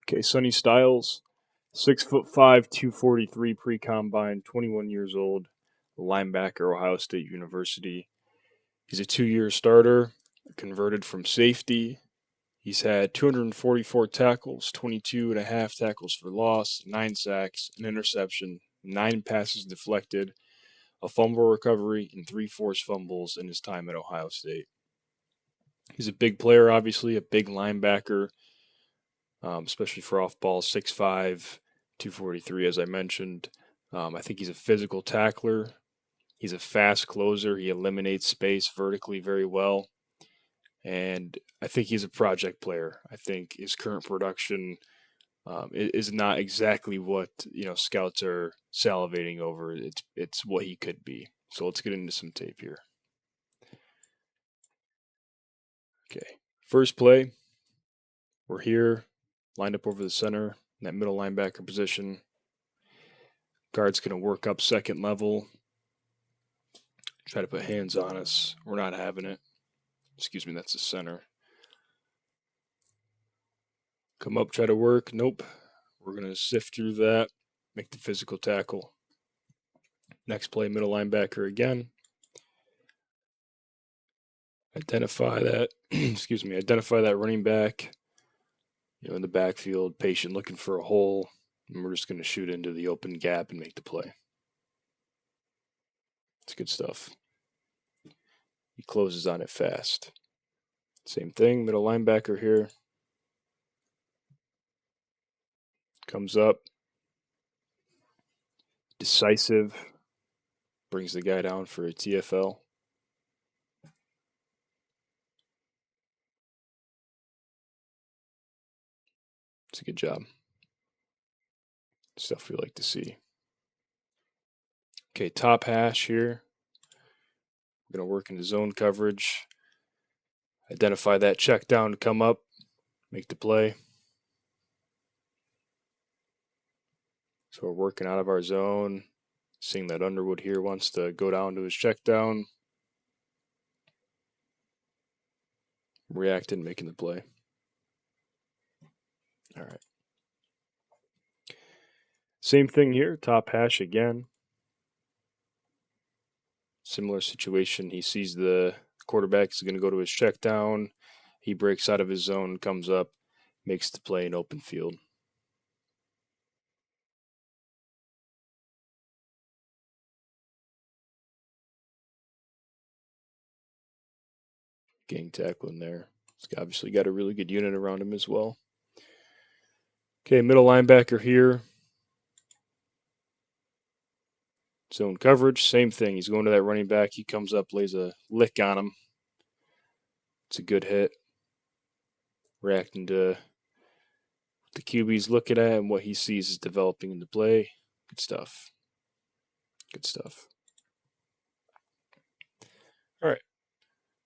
Okay, Sonny Styles, 6'5", 243 pre-combine, 21 years old, linebacker, Ohio State University. He's a 2-year starter, converted from safety. He's had 244 tackles, 22 and a half tackles for loss, 9 sacks, an interception, 9 passes deflected, a fumble recovery, and 3 forced fumbles in his time at Ohio State. He's a big player, obviously, a big linebacker, especially for off ball, 6'5", 243, as I mentioned. I think he's a physical tackler. He's a fast closer. He eliminates space vertically very well. And I think he's a project player. I think his current production is not exactly what scouts are salivating over. It's what he could be. So let's get into some tape here. Okay, first play. We're here, lined up over the center, in that middle linebacker position. Guard's going to work up second level. Try to put hands on us. We're not having it. Excuse me, that's the center. Come up, try to work. Nope. We're going to sift through that, make the physical tackle. Next play, middle linebacker again. Identify that, identify that running back, in the backfield, patient, looking for a hole. And we're just going to shoot into the open gap and make the play. It's good stuff. He closes on it fast. Same thing, middle linebacker here. Comes up. Decisive. Brings the guy down for a TFL. It's a good job. Stuff we like to see. Okay, top hash here. We're going to work into zone coverage. Identify that check down to come up. Make the play. So we're working out of our zone. Seeing that Underwood here wants to go down to his check down. Reacting, making the play. All right. Same thing here. Top hash again. Similar situation. He sees the quarterback is going to go to his check down. He breaks out of his zone, comes up, makes the play in open field. Gang tackling there. He's obviously got a really good unit around him as well. Okay, middle linebacker here. Zone coverage, same thing. He's going to that running back. He comes up, lays a lick on him. It's a good hit. Reacting to what the QB's looking at and what he sees is developing in the play. Good stuff. Good stuff. All right.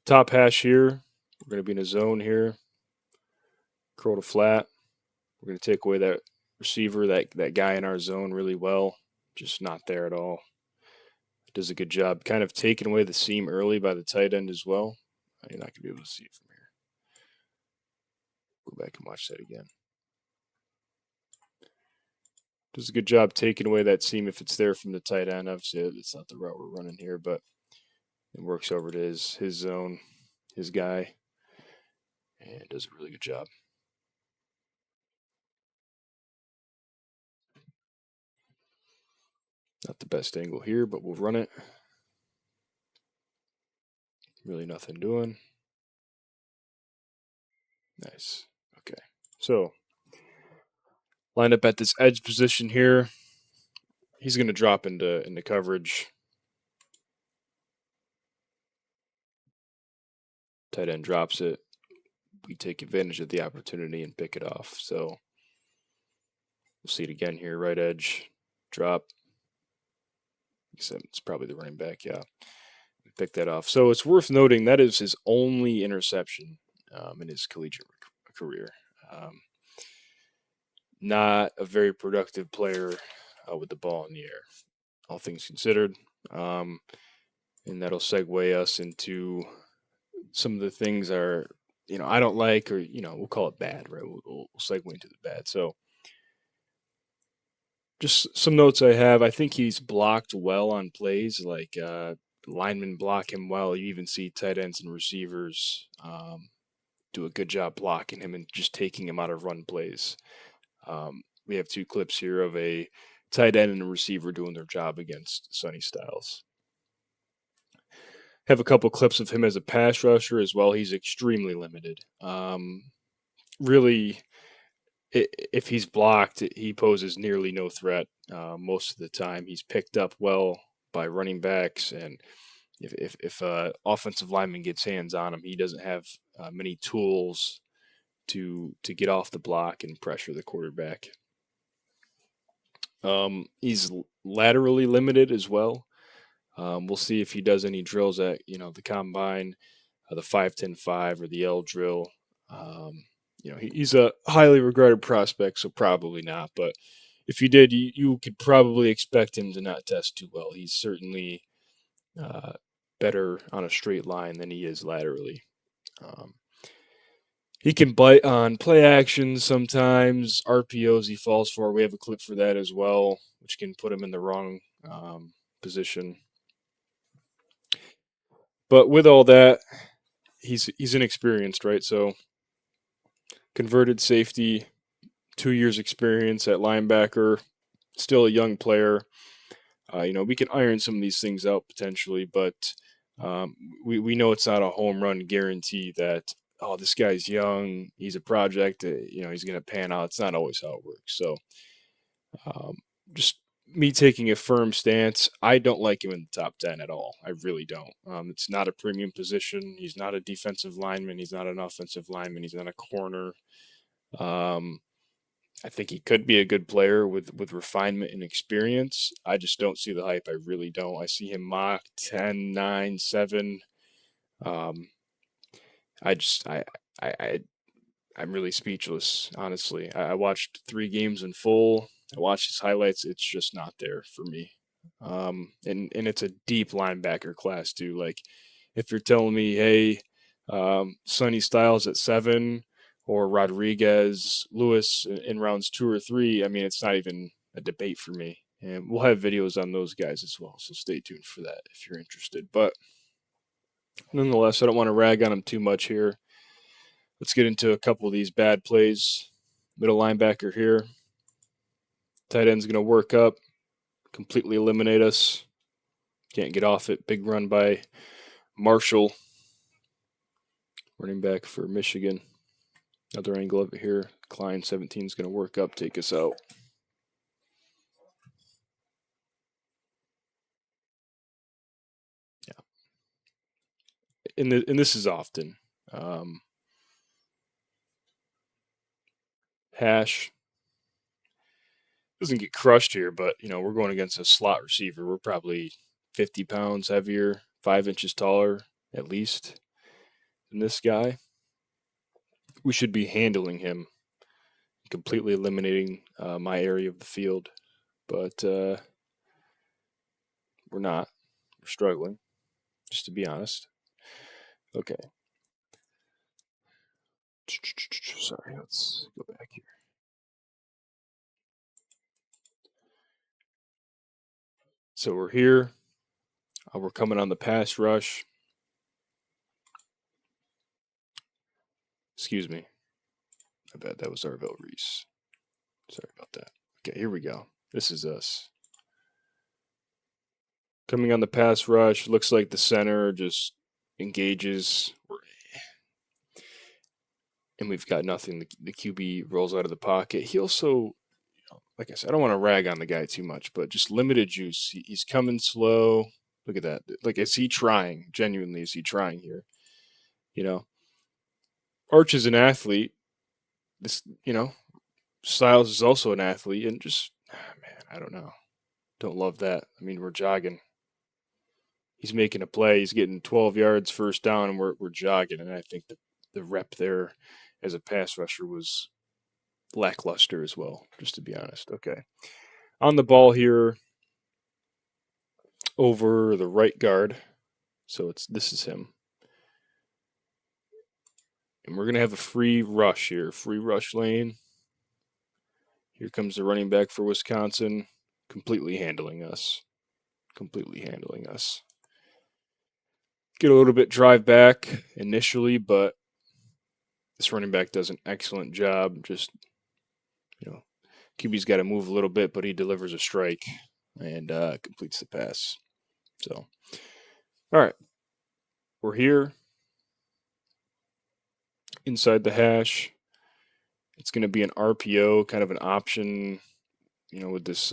Top hash here. We're going to be in a zone here. Curl to flat. We're going to take away that receiver, that guy in our zone really well. Just not there at all. Does a good job. Kind of taking away the seam early by the tight end as well. You're not going to be able to see it from here. Go back and watch that again. Does a good job taking away that seam if it's there from the tight end. Obviously, it's not the route we're running here, but it works over to his zone, his guy, and does a really good job. Not the best angle here, but we'll run it. Really nothing doing. Nice. Okay. So, line up at this edge position here. He's going to drop into coverage. Tight end drops it. We take advantage of the opportunity and pick it off. So, we'll see it again here. Right edge, drop. Except it's probably the running back, yeah. Pick that off. So it's worth noting that is his only interception in his collegiate career. Not a very productive player with the ball in the air, all things considered. And that'll segue us into some of the things our I don't like, or we'll call it bad, right? We'll segue into the bad. So just some notes I have. I think he's blocked well on plays, like linemen block him well. You even see tight ends and receivers do a good job blocking him and just taking him out of run plays. We have two clips here of a tight end and a receiver doing their job against Sonny Styles. Have a couple clips of him as a pass rusher as well. He's extremely limited. Really, if he's blocked, he poses nearly no threat most of the time. He's picked up well by running backs, and if offensive lineman gets hands on him, he doesn't have many tools to get off the block and pressure the quarterback. He's laterally limited as well. We'll see if he does any drills at the combine, the 5-10-5 or the L drill. He's a highly regarded prospect, so probably not. But if he did, you could probably expect him to not test too well. He's certainly better on a straight line than he is laterally. He can bite on play actions sometimes. RPOs he falls for. We have a clip for that as well, which can put him in the wrong position. But with all that, he's inexperienced, right? So converted safety, 2 years experience at linebacker, still a young player. We can iron some of these things out potentially, but we know it's not a home run guarantee that this guy's young, he's a project, he's going to pan out. It's not always how it works. So just me taking a firm stance, I don't like him in the top 10 at all. I really don't. It's not a premium position. He's not a defensive lineman. He's not an offensive lineman. He's not a corner. I think he could be a good player with refinement and experience. I just don't see the hype. I really don't. I see him mock 10, 9, 7. I just I I'm really speechless, honestly. I watched 3 games in full. I watched his highlights. It's just not there for me. And it's a deep linebacker class too. Like if you're telling me, hey, Sonny Styles at 7 or Rodriguez Lewis in rounds 2 or 3, I mean, it's not even a debate for me. And we'll have videos on those guys as well. So stay tuned for that if you're interested. But nonetheless, I don't want to rag on him too much here. Let's get into a couple of these bad plays. Middle linebacker here. Tight end's going to work up, completely eliminate us. Can't get off it. Big run by Marshall, running back for Michigan. Another angle of it here. Klein 17 is going to work up, take us out. Yeah. And this is often. Hash doesn't get crushed here, but we're going against a slot receiver. We're probably 50 pounds heavier, 5 inches taller at least than this guy. We should be handling him, completely eliminating my area of the field, but we're not. We're struggling, just to be honest. Okay. Sorry, let's go back here. So we're here. We're coming on the pass rush. Excuse me. I bet that was Arvell Reese. Sorry about that. Okay, here we go. This is us. Coming on the pass rush. Looks like the center just engages. And we've got nothing. The QB rolls out of the pocket. He also, like I said, I don't want to rag on the guy too much, but just limited juice. He's coming slow. Look at that. Like, is he trying? Genuinely, is he trying here? Arch is an athlete. This, Styles is also an athlete, and just, man, I don't know. Don't love that. I mean, we're jogging. He's making a play. He's getting 12 yards first down, and we're jogging. And I think the rep there as a pass rusher was lackluster as well, just to be honest. Okay. On the ball here over the right guard. So this is him. And we're going to have a free rush here, free rush lane. Here comes the running back for Wisconsin, completely handling us. Completely handling us. Get a little bit drive back initially, but this running back does an excellent job. Just, you know, QB's got to move a little bit, but he delivers a strike and completes the pass. So, all right, we're here inside the hash. It's going to be an RPO, kind of an option, with this.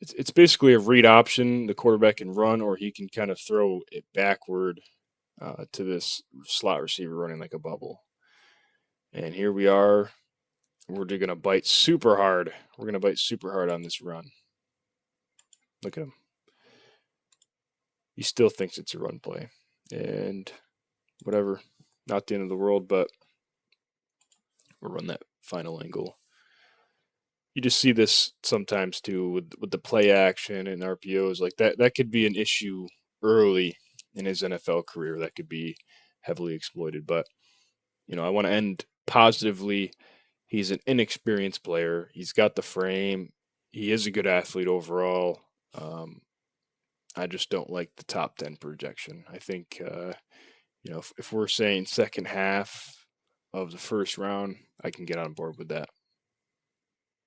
It's basically a read option. The quarterback can run, or he can kind of throw it backward to this slot receiver running like a bubble. And here we are. We're going to bite super hard. We're going to bite super hard on this run. Look at him. He still thinks it's a run play. And whatever. Not the end of the world, but we'll run that final angle. You just see this sometimes too with the play action and RPOs. Like that could be an issue early in his NFL career. That could be heavily exploited. But, I want to end positively. He's an inexperienced player. He's got the frame. He is a good athlete overall. I just don't like the top 10 projection. I think, if we're saying second half of the first round, I can get on board with that.